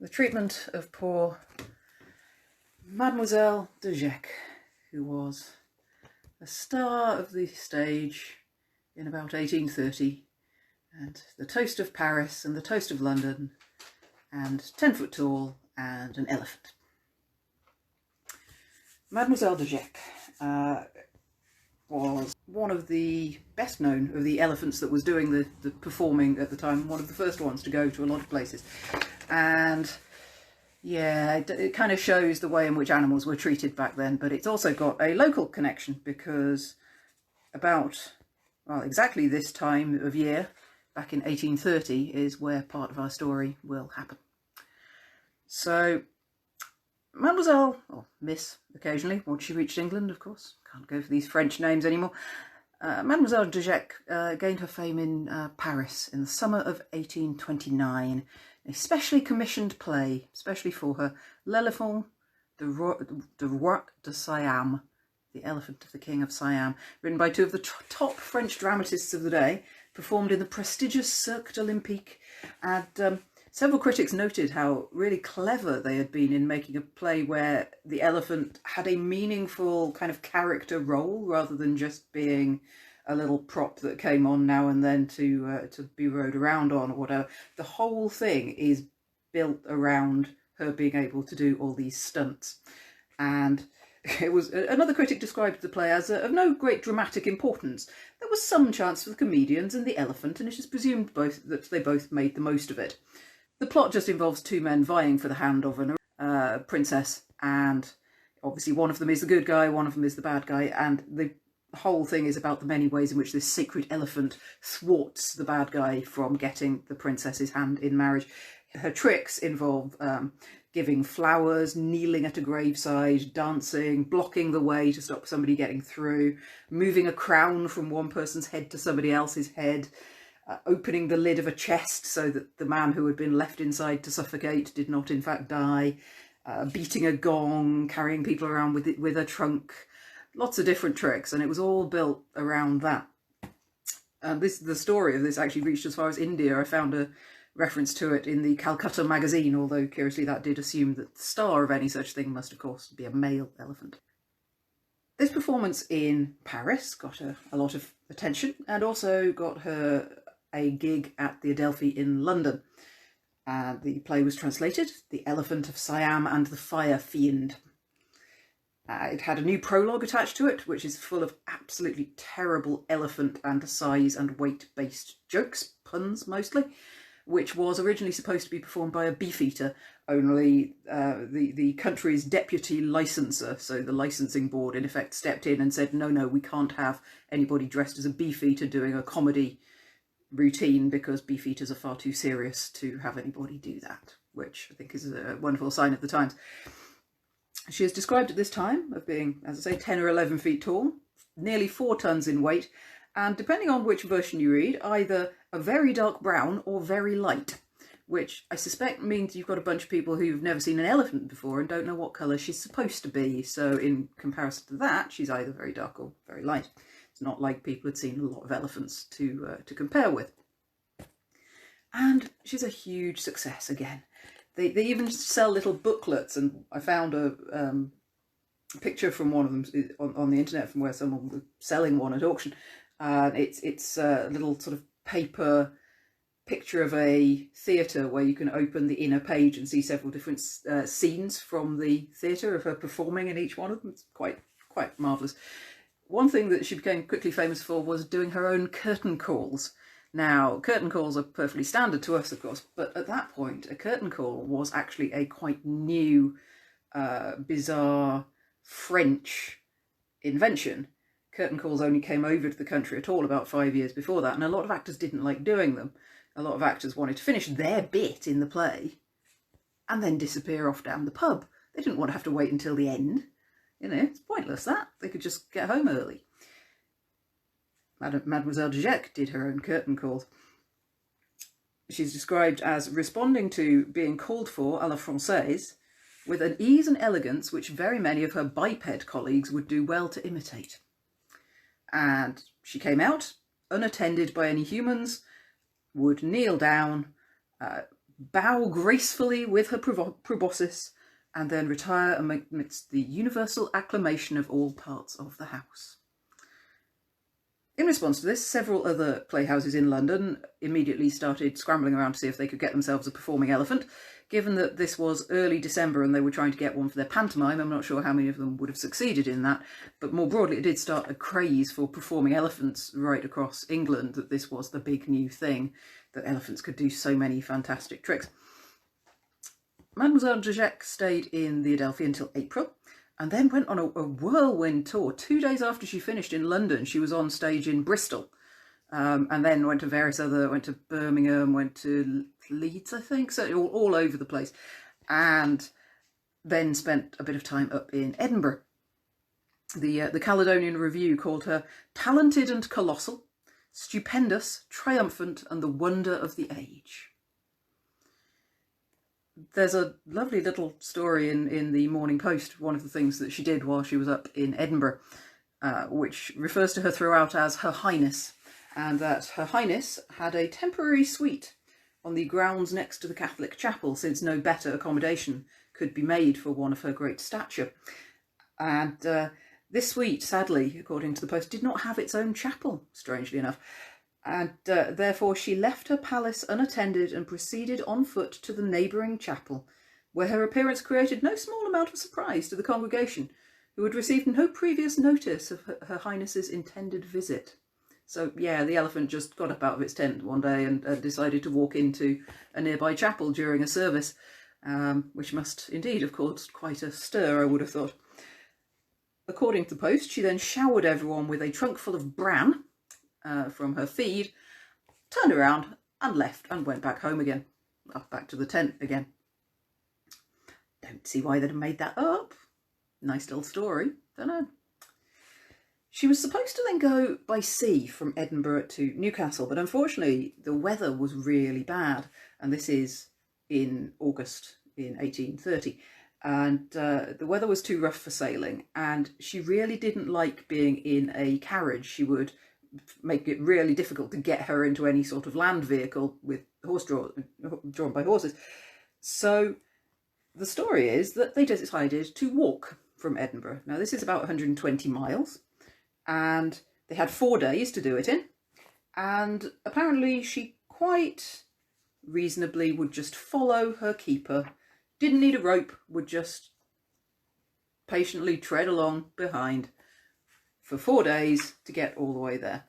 the treatment of poor Mademoiselle D'Jeck, who was a star of the stage in about 1830, and the toast of Paris and the toast of London, and 10 foot tall and an elephant. Mademoiselle D'Jeck was one of the best known of the elephants that was doing the performing at the time, one of the first ones to go to a lot of places. And yeah, it kind of shows the way in which animals were treated back then, but it's also got a local connection because about, well, exactly this time of year, back in 1830, is where part of our story will happen. So Mademoiselle, or Miss occasionally, once she reached England, of course, can't go for these French names anymore. Mademoiselle D'Jeck gained her fame in Paris in the summer of 1829, a specially commissioned play, especially for her, L'Elephant de Roi de Siam, the Elephant of the King of Siam, written by two of the top French dramatists of the day, performed in the prestigious Cirque d'Olympique, and several critics noted how really clever they had been in making a play where the elephant had a meaningful kind of character role rather than just being a little prop that came on now and then to be rode around on or whatever. The whole thing is built around her being able to do all these stunts. And it was, another critic described the play as of no great dramatic importance. There was some chance for the comedians and the elephant, and it is presumed that they both made the most of it. The plot just involves two men vying for the hand of a princess, and obviously one of them is the good guy, one of them is the bad guy, and the whole thing is about the many ways in which this sacred elephant thwarts the bad guy from getting the princess's hand in marriage. Her tricks involve giving flowers, kneeling at a graveside, dancing, blocking the way to stop somebody getting through, moving a crown from one person's head to somebody else's head, opening the lid of a chest so that the man who had been left inside to suffocate did not in fact die, beating a gong, carrying people around with a trunk, lots of different tricks, and it was all built around that. The story of this actually reached as far as India. I found a reference to it in the Calcutta magazine, although curiously that did assume that the star of any such thing must of course be a male elephant. This performance in Paris got her a lot of attention and also got her a gig at the Adelphi in London. The play was translated, The Elephant of Siam and the Fire Fiend. It had a new prologue attached to it, which is full of absolutely terrible elephant and size and weight based jokes, puns mostly, which was originally supposed to be performed by a beefeater, only the country's deputy licensor, so the licensing board in effect stepped in and said, no, we can't have anybody dressed as a beefeater doing a comedy routine because beefeaters are far too serious to have anybody do that, which I think is a wonderful sign of the times. She is described at this time of being, as I say, 10 or 11 feet tall, nearly 4 tons in weight, and depending on which version you read, either a very dark brown or very light, which I suspect means you've got a bunch of people who've never seen an elephant before and don't know what colour she's supposed to be. So in comparison to that, she's either very dark or very light. It's not like people had seen a lot of elephants to compare with. And she's a huge success again. They even sell little booklets, and I found a picture from one of them on the internet from where someone was selling one at auction. It's a little sort of paper picture of a theatre where you can open the inner page and see several different scenes from the theatre of her performing in each one of them. It's quite marvellous. One thing that she became quickly famous for was doing her own curtain calls. Now, curtain calls are perfectly standard to us, of course, but at that point, a curtain call was actually a quite new, bizarre French invention. Curtain calls only came over to the country at all about 5 years before that, and a lot of actors didn't like doing them. A lot of actors wanted to finish their bit in the play and then disappear off down the pub. They didn't want to have to wait until the end. You know, it's pointless that. They could just get home early. Mademoiselle D'Jeck did her own curtain calls. She's described as responding to being called for à la française with an ease and elegance which very many of her biped colleagues would do well to imitate. And she came out unattended by any humans, would kneel down, bow gracefully with her proboscis, and then retire amidst the universal acclamation of all parts of the house. In response to this, several other playhouses in London immediately started scrambling around to see if they could get themselves a performing elephant. Given that this was early December and they were trying to get one for their pantomime, I'm not sure how many of them would have succeeded in that, but more broadly it did start a craze for performing elephants right across England, that this was the big new thing, that elephants could do so many fantastic tricks. Mademoiselle D'Jeck stayed in the Adelphi until April, and then went on a whirlwind tour. 2 days after she finished in London, she was on stage in Bristol, and then went to Birmingham, went to Leeds, I think, so all over the place, and then spent a bit of time up in Edinburgh. The Caledonian Review called her talented and colossal, stupendous, triumphant, and the wonder of the age. There's a lovely little story in the Morning Post, one of the things that she did while she was up in Edinburgh, which refers to her throughout as Her Highness, and that Her Highness had a temporary suite on the grounds next to the Catholic chapel, since no better accommodation could be made for one of her great stature. And this suite, sadly, according to the Post, did not have its own chapel, strangely enough. And therefore she left her palace unattended and proceeded on foot to the neighbouring chapel, where her appearance created no small amount of surprise to the congregation, who had received no previous notice of Her Highness's intended visit. So yeah, the elephant just got up out of its tent one day and decided to walk into a nearby chapel during a service, which must indeed have caused quite a stir, I would have thought. According to the Post, she then showered everyone with a trunk full of bran from her feed, turned around and left and went back home again, back to the tent again. Don't see why they'd have made that up. Nice little story, don't know. She was supposed to then go by sea from Edinburgh to Newcastle, but unfortunately the weather was really bad, and this is in August in 1830, and the weather was too rough for sailing, and she really didn't like being in a carriage. She would make it really difficult to get her into any sort of land vehicle with drawn by horses. So the story is that they decided to walk from Edinburgh. Now this is about 120 miles, and they had 4 days to do it in, and apparently she quite reasonably would just follow her keeper, didn't need a rope, would just patiently tread along behind for 4 days to get all the way there.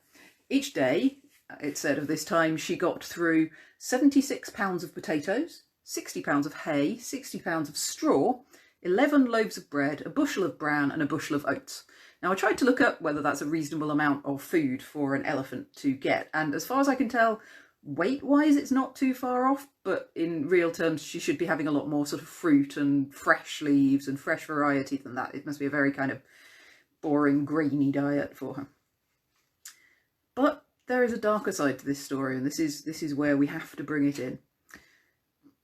Each day, it said of this time, she got through 76 pounds of potatoes, 60 pounds of hay, 60 pounds of straw, 11 loaves of bread, a bushel of bran and a bushel of oats. Now I tried to look up whether that's a reasonable amount of food for an elephant to get, and as far as I can tell, weight-wise it's not too far off, but in real terms she should be having a lot more sort of fruit and fresh leaves and fresh variety than that. It must be a very kind of boring, grainy diet for her. But there is a darker side to this story, and this is where we have to bring it in.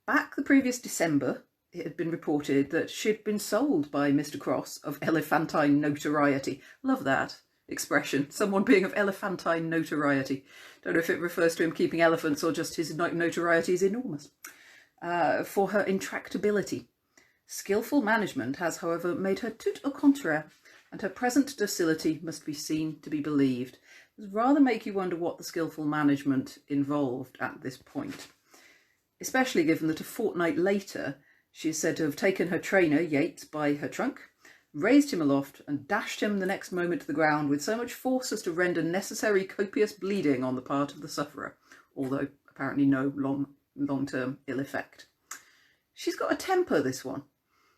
Back the previous December, it had been reported that she'd been sold by Mr. Cross of elephantine notoriety. Love that expression, someone being of elephantine notoriety. Don't know if it refers to him keeping elephants or just his notoriety is enormous. For her intractability. Skillful management has, however, made her tout au contraire, and her present docility must be seen to be believed. It would rather make you wonder what the skillful management involved at this point, especially given that a fortnight later she is said to have taken her trainer, Yates, by her trunk, raised him aloft and dashed him the next moment to the ground with so much force as to render necessary copious bleeding on the part of the sufferer, although apparently no long-term ill effect. She's got a temper, this one.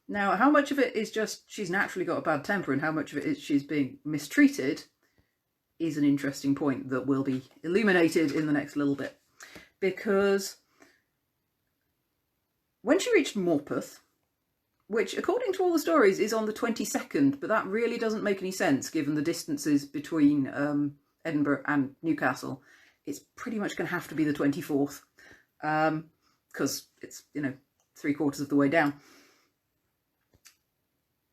Now, how much of it is just she's naturally got a bad temper and how much of it is she's being mistreated is an interesting point that will be illuminated in the next little bit. Because when she reached Morpeth, which according to all the stories is on the 22nd, but that really doesn't make any sense given the distances between Edinburgh and Newcastle, it's pretty much going to have to be the 24th, because it's, 3/4 of the way down.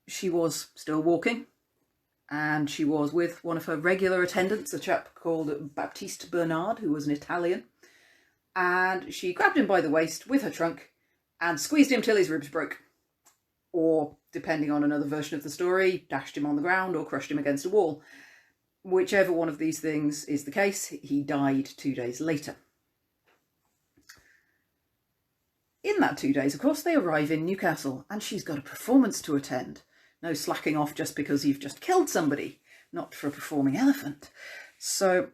She was still walking, and she was with one of her regular attendants, a chap called Baptiste Bernard, who was an Italian. and she grabbed him by the waist with her trunk and squeezed him till his ribs broke. Or, depending on another version of the story, dashed him on the ground or crushed him against a wall. Whichever one of these things is the case, he died 2 days later. In that 2 days, of course, they arrive in Newcastle and she's got a performance to attend. No slacking off just because you've just killed somebody, not for a performing elephant. So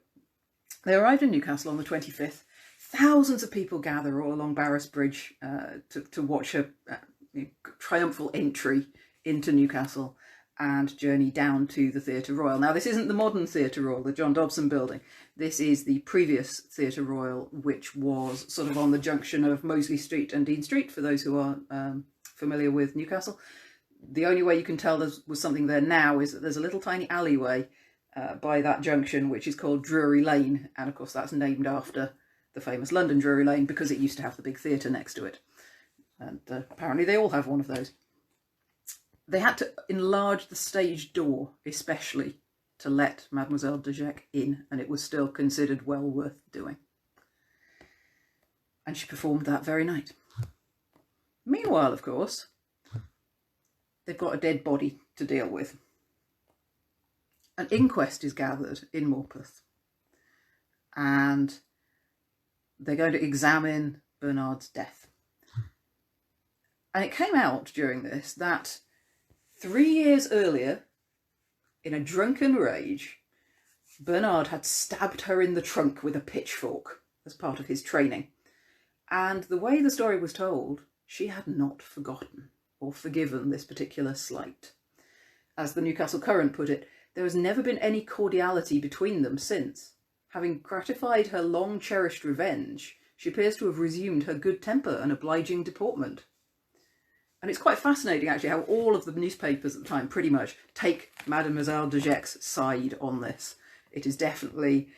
they arrived in Newcastle on the 25th. Thousands of people gather all along Barras Bridge to watch her triumphal entry into Newcastle and journey down to the Theatre Royal. Now, this isn't the modern Theatre Royal, the John Dobson building. This is the previous Theatre Royal, which was sort of on the junction of Mosley Street and Dean Street, for those who are familiar with Newcastle. The only way you can tell there was something there now is that there's a little tiny alleyway by that junction, which is called Drury Lane. And of course, that's named after the famous London Drury Lane because it used to have the big theatre next to it. And apparently they all have one of those. They had to enlarge the stage door, especially, to let Mademoiselle D'Jeck in, and it was still considered well worth doing. And she performed that very night. Meanwhile, of course, they've got a dead body to deal with. An inquest is gathered in Morpeth, and they're going to examine Bernard's death. And it came out during this that 3 years earlier, in a drunken rage, Bernard had stabbed her in the trunk with a pitchfork as part of his training. And the way the story was told, she had not forgotten or forgiven this particular slight. As the Newcastle Courant put it, there has never been any cordiality between them since. Having gratified her long-cherished revenge, she appears to have resumed her good temper and obliging deportment. And it's quite fascinating, actually, how all of the newspapers at the time pretty much take Mademoiselle D'Jeck's side on this. It is definitely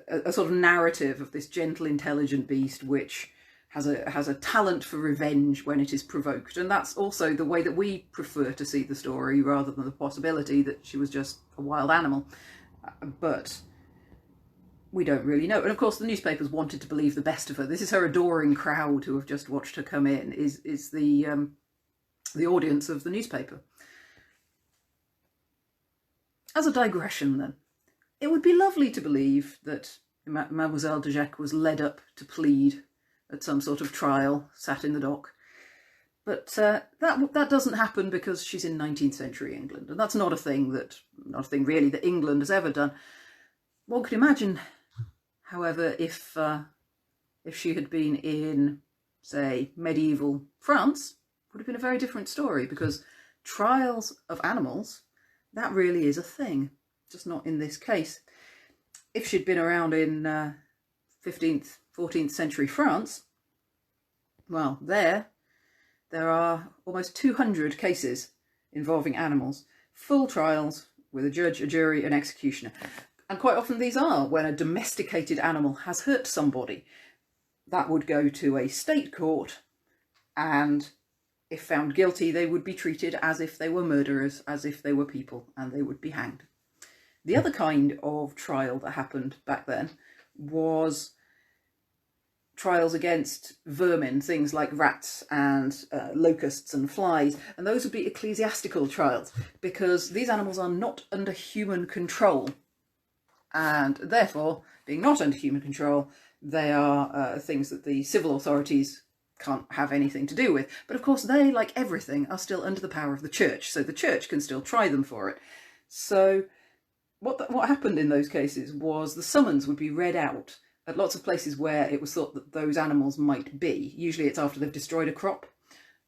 a sort of narrative of this gentle, intelligent beast which has a talent for revenge when it is provoked. And that's also the way that we prefer to see the story, rather than the possibility that she was just a wild animal. But we don't really know. And of course, the newspapers wanted to believe the best of her. This is her adoring crowd who have just watched her come in, is the audience of the newspaper. As a digression then, it would be lovely to believe that Mademoiselle D'Jeck was led up to plead at some sort of trial, sat in the dock. But that doesn't happen because she's in 19th century England, and that's not a thing really that England has ever done. One could imagine, however, if she had been in, say, medieval France, would have been a very different story, because trials of animals, that really is a thing, just not in this case. If she'd been around in 15th, 14th century France, well, there are almost 200 cases involving animals, full trials with a judge, a jury, an executioner. And quite often these are when a domesticated animal has hurt somebody. That would go to a state court, and if found guilty, they would be treated as if they were murderers, as if they were people, and they would be hanged. The other kind of trial that happened back then was trials against vermin, things like rats and locusts and flies, and those would be ecclesiastical trials, because these animals are not under human control, and therefore, being not under human control, they are things that the civil authorities can't have anything to do with. But of course they, like everything, are still under the power of the church, so the church can still try them for it. So what happened in those cases was the summons would be read out at lots of places where it was thought that those animals might be. Usually it's after they've destroyed a crop.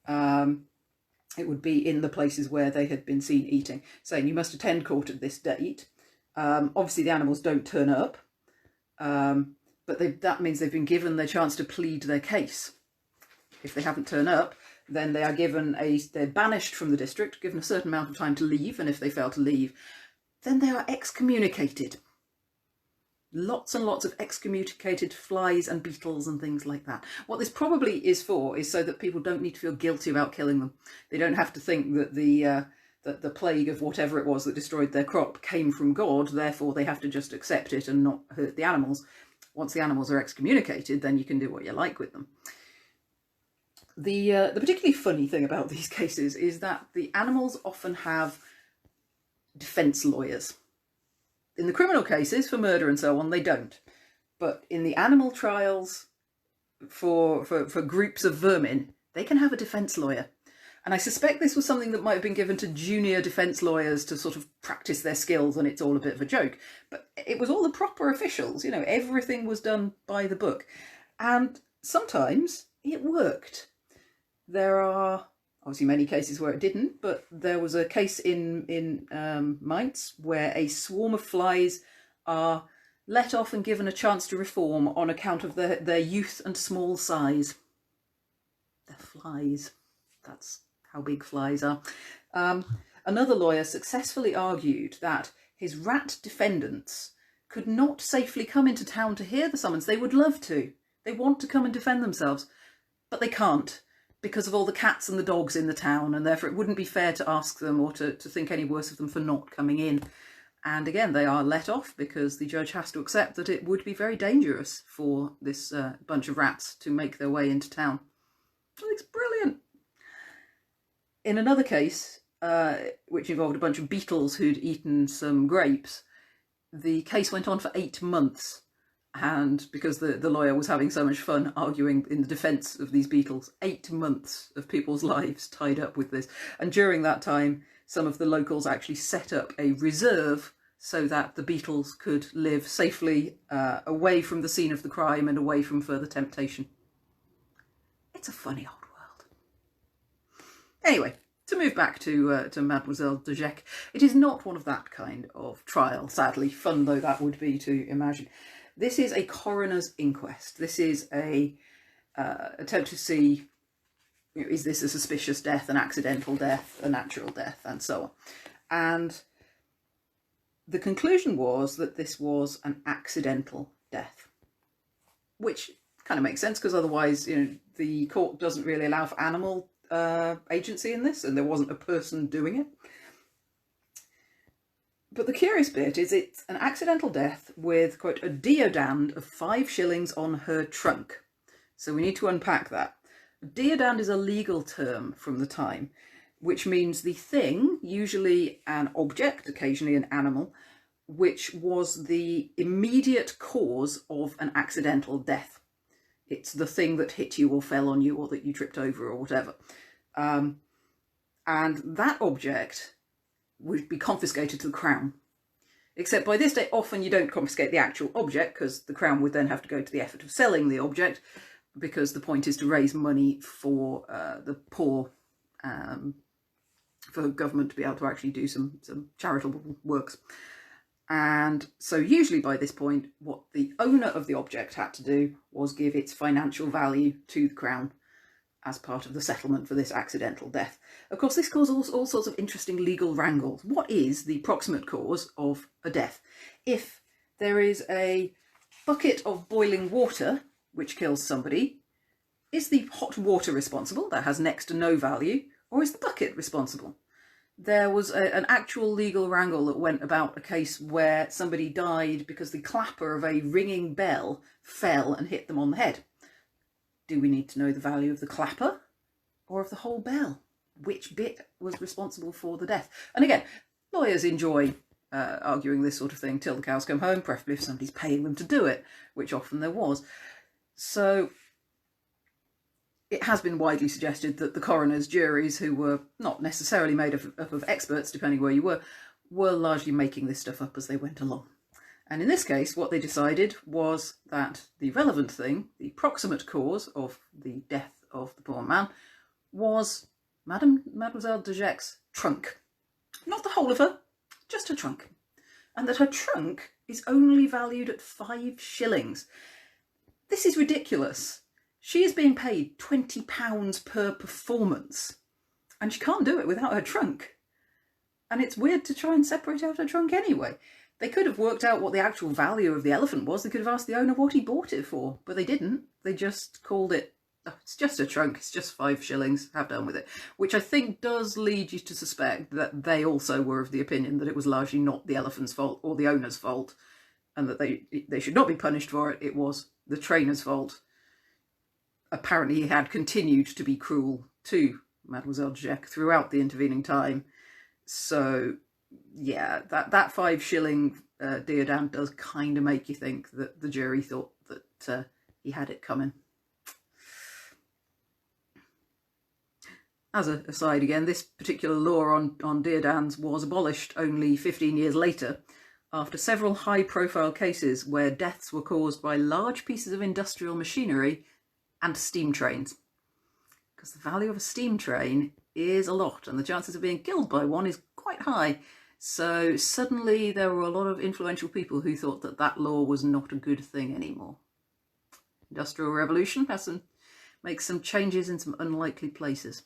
It would be in the places where they had been seen eating, saying you must attend court at this date. Obviously the animals don't turn up, but that means they've been given their chance to plead their case. If they haven't turned up, then they are they're banished from the district, given a certain amount of time to leave, and if they fail to leave, then they are excommunicated. Lots and lots of excommunicated flies and beetles and things like that. What this probably is for is so that people don't need to feel guilty about killing them. They don't have to think that the plague of whatever it was that destroyed their crop came from God, therefore they have to just accept it and not hurt the animals. once the animals are excommunicated, then you can do what you like with them. The particularly funny thing about these cases is that the animals often have defence lawyers. In the criminal cases, for murder and so on, they don't. But in the animal trials, for groups of vermin, they can have a defence lawyer. And I suspect this was something that might have been given to junior defence lawyers to sort of practice their skills, and it's all a bit of a joke. But it was all the proper officials, you know, everything was done by the book. And sometimes it worked. There are obviously many cases where it didn't, but there was a case in Mainz where a swarm of flies are let off and given a chance to reform on account of their youth and small size. They're flies. That's how big flies are. Another lawyer successfully argued that his rat defendants could not safely come into town to hear the summons. They would love to. They want to come and defend themselves, but they can't, because of all the cats and the dogs in the town, and therefore it wouldn't be fair to ask them or to think any worse of them for not coming in. And again, they are let off because the judge has to accept that it would be very dangerous for this bunch of rats to make their way into town. It's brilliant. In another case, which involved a bunch of beetles who'd eaten some grapes, the case went on for 8 months. And because the lawyer was having so much fun arguing in the defence of these beetles, 8 months of people's lives tied up with this. And during that time, some of the locals actually set up a reserve so that the beetles could live safely away from the scene of the crime and away from further temptation. It's a funny old world. Anyway, to move back to Mademoiselle D'Jeck, it is not one of that kind of trial, sadly, fun though that would be to imagine. This is a coroner's inquest. This is a attempt to see, you know, is this a suspicious death, an accidental death, a natural death, and so on. And the conclusion was that this was an accidental death, which kind of makes sense because otherwise, you know, the court doesn't really allow for animal agency in this, and there wasn't a person doing it. But the curious bit is it's an accidental death with, quote, a deodand of 5 shillings on her trunk. So we need to unpack that. A deodand is a legal term from the time, which means the thing, usually an object, occasionally an animal, which was the immediate cause of an accidental death. It's the thing that hit you or fell on you or that you tripped over or whatever. And that object would be confiscated to the Crown. Except by this day, often you don't confiscate the actual object because the Crown would then have to go to the effort of selling the object, because the point is to raise money for the poor, for government to be able to actually do some charitable works. And so usually by this point, what the owner of the object had to do was give its financial value to the Crown as part of the settlement for this accidental death. Of course, this caused all sorts of interesting legal wrangles. What is the proximate cause of a death? If there is a bucket of boiling water which kills somebody, is the hot water responsible? That has next to no value. Or is the bucket responsible? There was an actual legal wrangle that went about a case where somebody died because the clapper of a ringing bell fell and hit them on the head. Do we need to know the value of the clapper or of the whole bell? Which bit was responsible for the death? And again, lawyers enjoy arguing this sort of thing till the cows come home, preferably if somebody's paying them to do it, which often there was. So it has been widely suggested that the coroner's juries, who were not necessarily made up of experts, depending where you were largely making this stuff up as they went along. And in this case, what they decided was that the relevant thing, the proximate cause of the death of the poor man, was Mademoiselle D'Jeck's trunk. Not the whole of her, just her trunk. And that her trunk is only valued at 5 shillings. This is ridiculous. She is being paid £20 per performance, and she can't do it without her trunk. And it's weird to try and separate out her trunk anyway. They could have worked out what the actual value of the elephant was. They could have asked the owner what he bought it for, but they didn't. They just called it, oh, it's just a trunk, it's just 5 shillings, have done with it. Which I think does lead you to suspect that they also were of the opinion that it was largely not the elephant's fault or the owner's fault, and that they should not be punished for it. It was the trainer's fault. Apparently he had continued to be cruel to Mademoiselle D'Jeck throughout the intervening time. So yeah, that 5 shilling Deodand does kind of make you think that the jury thought that he had it coming. As an aside again, this particular law on Deodands was abolished only 15 years later, after several high-profile cases where deaths were caused by large pieces of industrial machinery and steam trains. Because the value of a steam train is a lot, and the chances of being killed by one is quite high. So suddenly there were a lot of influential people who thought that that law was not a good thing anymore. Industrial Revolution makes some changes in some unlikely places.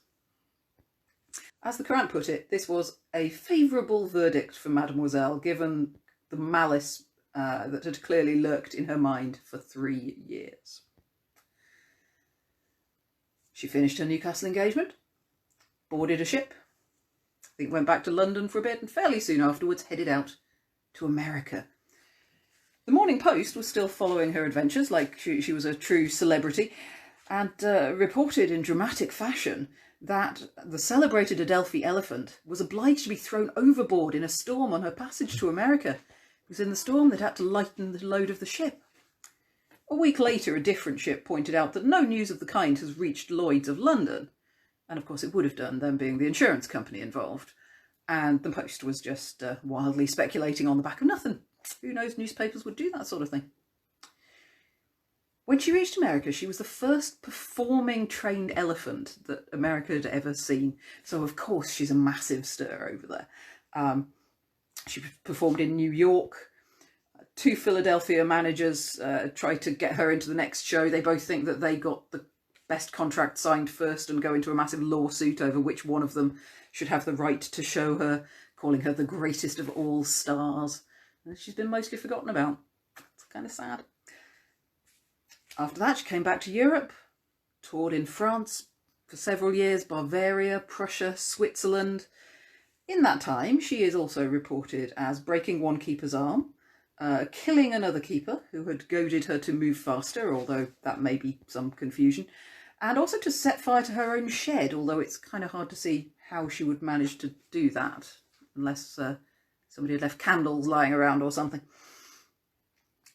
As the Courant put it, this was a favourable verdict for Mademoiselle, given the malice that had clearly lurked in her mind for 3 years. She finished her Newcastle engagement, boarded a ship, I think went back to London for a bit, and fairly soon afterwards headed out to America. The Morning Post was still following her adventures like she was a true celebrity, and reported in dramatic fashion that the celebrated Adelphi elephant was obliged to be thrown overboard in a storm on her passage to America. It was in the storm that had to lighten the load of the ship. A week later, a different ship pointed out that no news of the kind has reached Lloyd's of London. And of course it would have done, them being the insurance company involved. And the Post was just wildly speculating on the back of nothing. Who knows, newspapers would do that sort of thing. When she reached America, she was the first performing trained elephant that America had ever seen. So of course she's a massive stir over there. She performed in New York. 2 Philadelphia managers tried to get her into the next show. They both think that they got the best contract signed first and go into a massive lawsuit over which one of them should have the right to show her, calling her the greatest of all stars. And she's been mostly forgotten about. It's kind of sad. After that, she came back to Europe, toured in France for several years, Bavaria, Prussia, Switzerland. In that time, she is also reported as breaking one keeper's arm, killing another keeper who had goaded her to move faster, although that may be some confusion, and also to set fire to her own shed, although it's kind of hard to see how she would manage to do that, unless somebody had left candles lying around or something.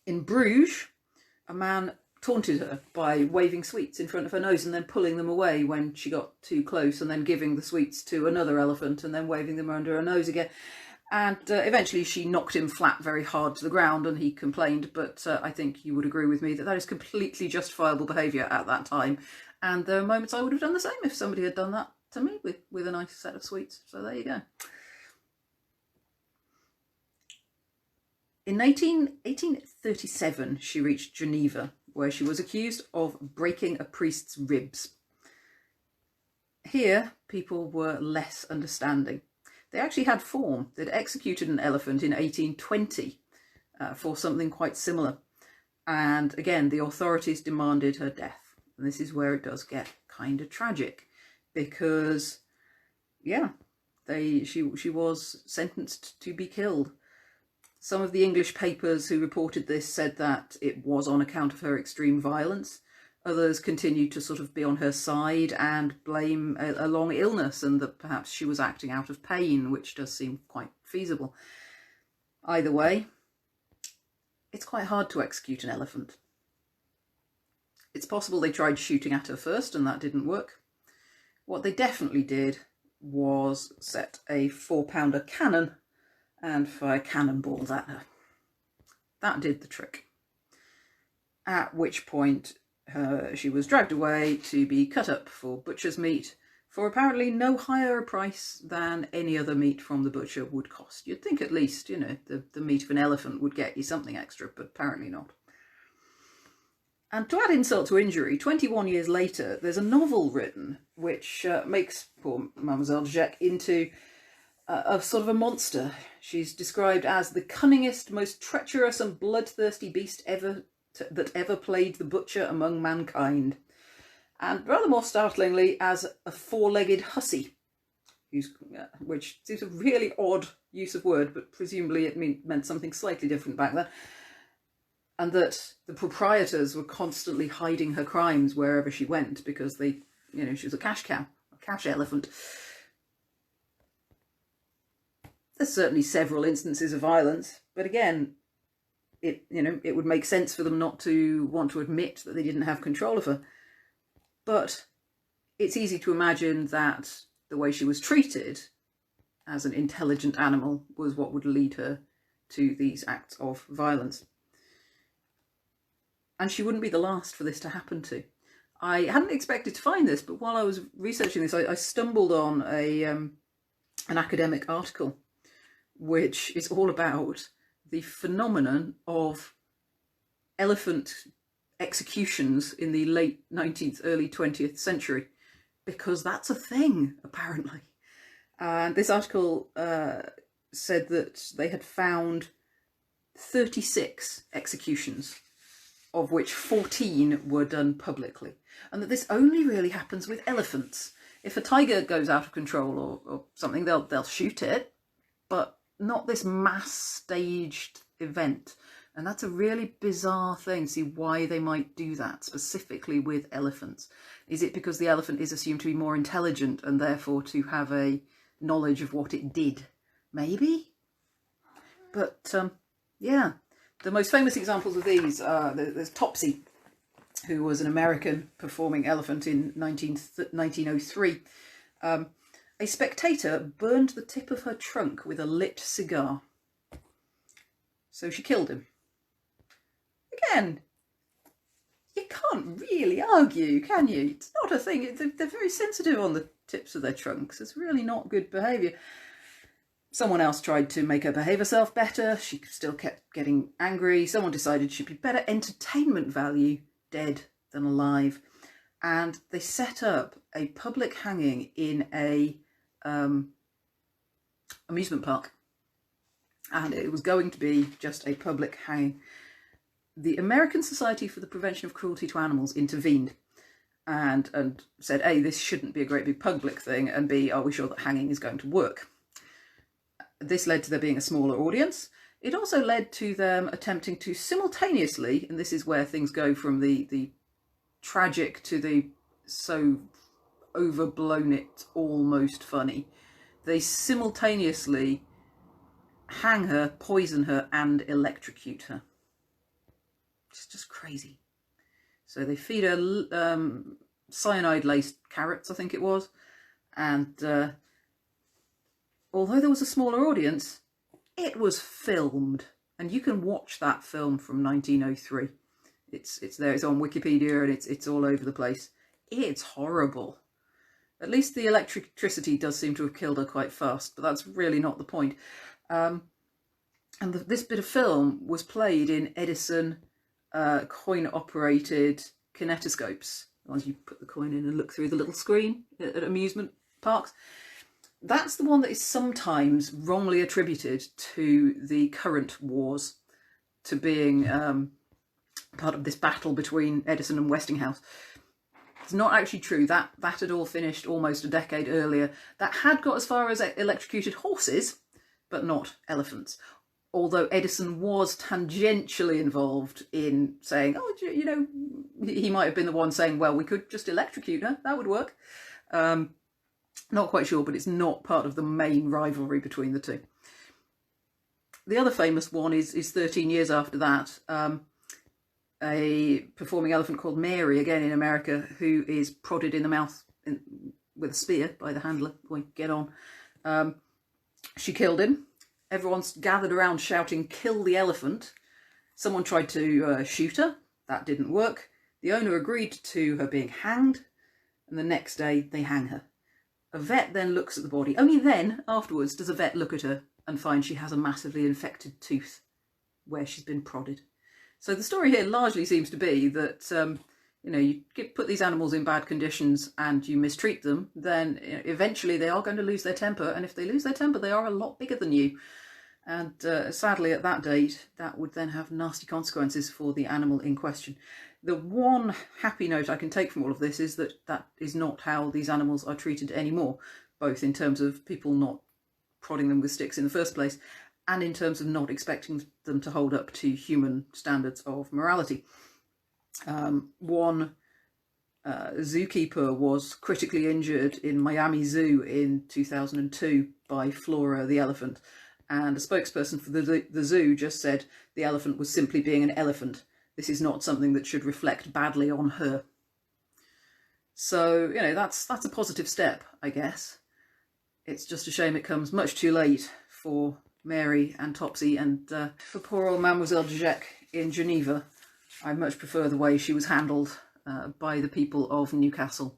In Bruges, a man taunted her by waving sweets in front of her nose and then pulling them away when she got too close, and then giving the sweets to another elephant and then waving them under her nose again. And eventually she knocked him flat very hard to the ground and he complained, but I think you would agree with me that that is completely justifiable behaviour at that time. And there are moments I would have done the same if somebody had done that to me with a nice set of sweets. So there you go. In 1837, she reached Geneva, where she was accused of breaking a priest's ribs. Here, people were less understanding. They actually had form. They'd executed an elephant in 1820 for something quite similar. And again, the authorities demanded her death. And this is where it does get kind of tragic, because, yeah, she was sentenced to be killed. Some of the English papers who reported this said that it was on account of her extreme violence. Others continued to sort of be on her side and blame a long illness and that perhaps she was acting out of pain, which does seem quite feasible. Either way, it's quite hard to execute an elephant. It's possible they tried shooting at her first and that didn't work. What they definitely did was set a 4-pounder cannon and fire cannonballs at her. That did the trick. At which point she was dragged away to be cut up for butcher's meat for apparently no higher a price than any other meat from the butcher would cost. You'd think at least, you know, the meat of an elephant would get you something extra, but apparently not. And to add insult to injury, 21 years later, there's a novel written which makes poor Mademoiselle D'Jeck into a sort of a monster. She's described as the cunningest, most treacherous and bloodthirsty beast that ever played the butcher among mankind. And rather more startlingly, as a 4-legged hussy, which seems a really odd use of word, but presumably it meant something slightly different back then. and that the proprietors were constantly hiding her crimes wherever she went because they, you know, she was a cash cow, a cash elephant. There's certainly several instances of violence, but again, it would make sense for them not to want to admit that they didn't have control of her. But it's easy to imagine that the way she was treated as an intelligent animal was what would lead her to these acts of violence. And she wouldn't be the last for this to happen to. I hadn't expected to find this, but while I was researching this, I stumbled on an academic article which is all about the phenomenon of elephant executions in the late 19th, early 20th century, because that's a thing, apparently. And this article said that they had found 36 executions, of which 14 were done publicly, and that this only really happens with elephants. If a tiger goes out of control or something, they'll shoot it, but not this mass staged event. And that's a really bizarre thing. See why they might do that specifically with elephants. Is it because the elephant is assumed to be more intelligent and therefore to have a knowledge of what it did? Maybe. But yeah, the most famous examples of these are there's Topsy, who was an American performing elephant in 1903. A spectator burned the tip of her trunk with a lit cigar. So she killed him. Again, you can't really argue, can you? It's not a thing. They're very sensitive on the tips of their trunks. It's really not good behaviour. Someone else tried to make her behave herself better. She still kept getting angry. Someone decided she'd be better entertainment value dead than alive. And they set up a public hanging in a amusement park. And it was going to be just a public hanging. The American Society for the Prevention of Cruelty to Animals intervened and said, A, this shouldn't be a great big public thing, and B, are we sure that hanging is going to work? This led to there being a smaller audience. It also led to them attempting to simultaneously, and this is where things go from the tragic to the so overblown it almost funny. They simultaneously hang her, poison her, and electrocute her. It's just crazy. So they feed her cyanide-laced carrots, I think it was, and although there was a smaller audience, it was filmed, and you can watch that film from 1903. It's there. It's on Wikipedia, and it's all over the place. It's horrible. At least the electricity does seem to have killed her quite fast, but that's really not the point. And this bit of film was played in Edison coin-operated kinetoscopes. The ones you put the coin in and look through the little screen at amusement parks. That's the one that is sometimes wrongly attributed to the current wars, to being part of this battle between Edison and Westinghouse. It's not actually true. That had all finished almost a decade earlier. That had got as far as electrocuted horses, but not elephants. Although Edison was tangentially involved in saying, oh, you know, he might have been the one saying, well, we could just electrocute her. That would work. Not quite sure, but it's not part of the main rivalry between the two. The other famous one is 13 years after that. A performing elephant called Mary, again in America, who is prodded in the mouth with a spear by the handler. Boy, get on. She killed him. Everyone's gathered around shouting, kill the elephant. Someone tried to shoot her. That didn't work. The owner agreed to her being hanged, and the next day they hang her. A vet then looks at the body. Only then, afterwards, does a vet look at her and find she has a massively infected tooth where she's been prodded. So the story here largely seems to be that, you know, you put these animals in bad conditions and you mistreat them, then eventually they are going to lose their temper. And if they lose their temper, they are a lot bigger than you. And sadly, at that date, that would then have nasty consequences for the animal in question. The one happy note I can take from all of this is that that is not how these animals are treated anymore, both in terms of people not prodding them with sticks in the first place, and in terms of not expecting them to hold up to human standards of morality. One zookeeper was critically injured in Miami Zoo in 2002 by Flora the elephant, and a spokesperson for the zoo just said the elephant was simply being an elephant. This is not something that should reflect badly on her. So, you know, that's a positive step, I guess. It's just a shame it comes much too late for Mary and Topsy, and for poor old Mademoiselle D'Jeck in Geneva. I much prefer the way she was handled by the people of Newcastle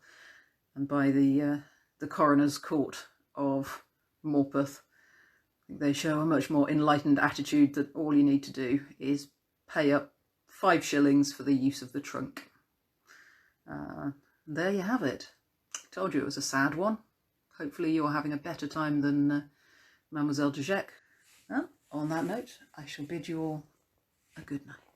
and by the coroner's court of Morpeth. I think they show a much more enlightened attitude that all you need to do is pay up 5 shillings for the use of the trunk. There you have it. Told you it was a sad one. Hopefully you're having a better time than Mademoiselle D'Jeck. Well, on that note, I shall bid you all a good night.